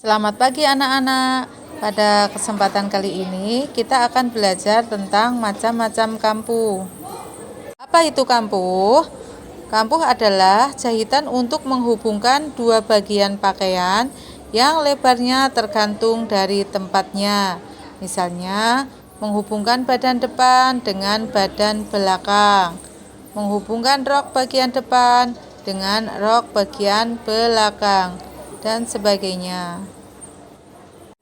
Selamat pagi anak-anak. Pada kesempatan kali ini kita akan belajar tentang macam-macam kampuh. Apa itu kampuh? Kampuh adalah jahitan untuk menghubungkan dua bagian pakaian yang lebarnya tergantung dari tempatnya. Misalnya, menghubungkan badan depan dengan badan belakang, menghubungkan rok bagian depan dengan rok bagian belakang, dan sebagainya.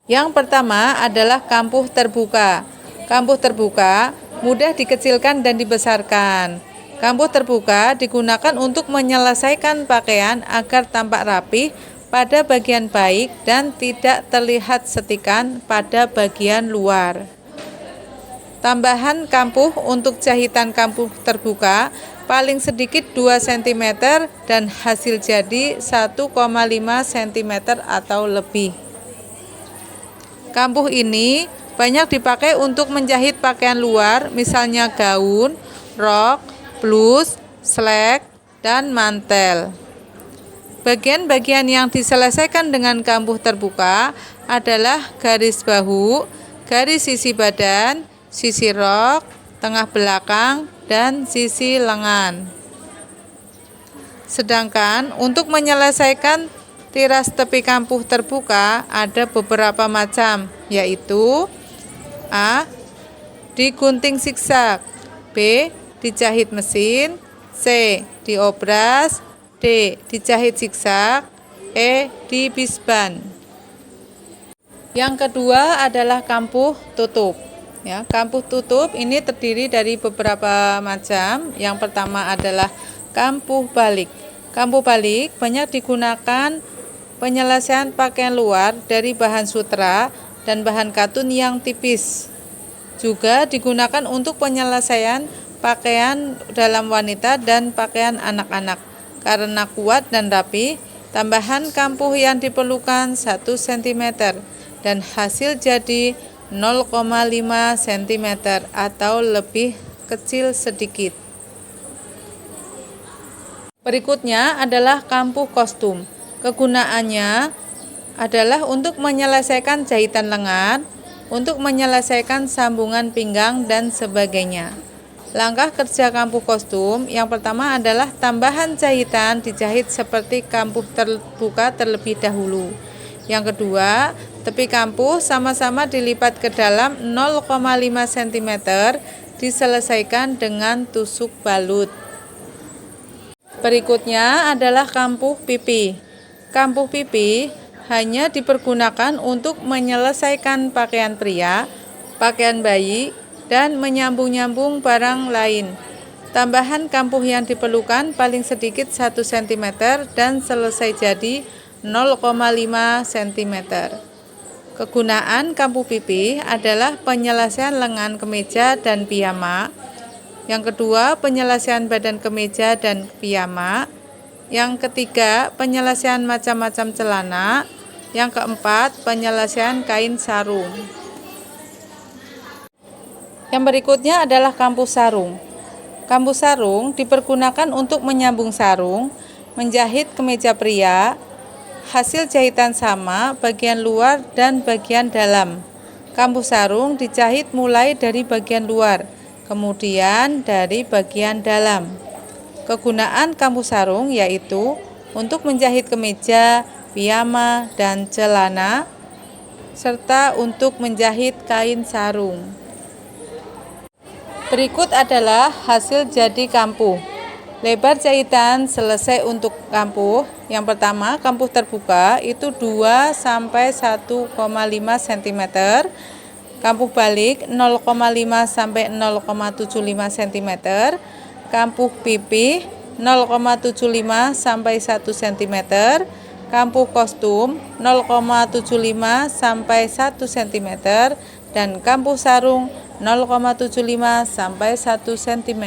Yang pertama adalah kampuh terbuka. Kampuh terbuka mudah dikecilkan dan dibesarkan. Kampuh terbuka digunakan untuk menyelesaikan pakaian agar tampak rapi pada bagian baik dan tidak terlihat setikan pada bagian luar. Tambahan kampuh untuk jahitan kampuh terbuka paling sedikit 2 cm dan hasil jadi 1,5 cm atau lebih. Kampuh ini banyak dipakai untuk menjahit pakaian luar, misalnya gaun, rok, blus, slek, dan mantel. Bagian-bagian yang diselesaikan dengan kampuh terbuka adalah garis bahu, garis sisi badan, sisi rok, tengah belakang, dan sisi lengan. Sedangkan untuk menyelesaikan tiras tepi kampuh terbuka ada beberapa macam, yaitu A. Digunting zigzag, B. Dijahit mesin, C. Diobras, D. Dijahit zigzag, E. Dibisban. Yang kedua adalah kampuh tutup. Kampuh tutup ini terdiri dari beberapa macam. Yang pertama adalah kampuh balik. Kampuh balik banyak digunakan penyelesaian pakaian luar dari bahan sutra dan bahan katun yang tipis. Juga digunakan untuk penyelesaian pakaian dalam wanita dan pakaian anak-anak. Karena kuat dan rapi, tambahan kampuh yang diperlukan 1 cm dan hasil jadi 0,5 cm atau lebih kecil sedikit. Berikutnya adalah kampuh kostum. Kegunaannya adalah untuk menyelesaikan jahitan lengan, untuk menyelesaikan sambungan pinggang, dan sebagainya. Langkah kerja kampuh kostum yang pertama adalah tambahan jahitan dijahit seperti kampuh terbuka terlebih dahulu. Yang kedua, tepi kampuh sama-sama dilipat ke dalam 0,5 cm diselesaikan dengan tusuk balut. Berikutnya adalah kampuh pipi. Kampuh pipi hanya dipergunakan untuk menyelesaikan pakaian pria, pakaian bayi, dan menyambung-nyambung barang lain. Tambahan kampuh yang diperlukan paling sedikit 1 cm dan selesai jadi 0,5 cm. Kegunaan kampuh pipi adalah penyelesaian lengan kemeja dan piyama. Yang kedua, penyelesaian badan kemeja dan piyama. Yang ketiga, penyelesaian macam-macam celana. Yang keempat, penyelesaian kain sarung. Yang berikutnya adalah kampuh sarung. Kampuh sarung dipergunakan untuk menyambung sarung, menjahit kemeja pria. Hasil jahitan sama bagian luar dan bagian dalam. Kampuh sarung dijahit mulai dari bagian luar, kemudian dari bagian dalam. Kegunaan kampuh sarung yaitu untuk menjahit kemeja, piyama, dan celana, serta untuk menjahit kain sarung. Berikut adalah hasil jadi kampuh. Lebar jahitan selesai untuk kampuh. Yang pertama, kampuh terbuka itu 2 sampai 1,5 cm. Kampuh balik 0,5 sampai 0,75 cm. Kampuh pipi 0,75 sampai 1 cm. Kampuh kostum 0,75 sampai 1 cm dan kampuh sarung 0,75 sampai 1 cm.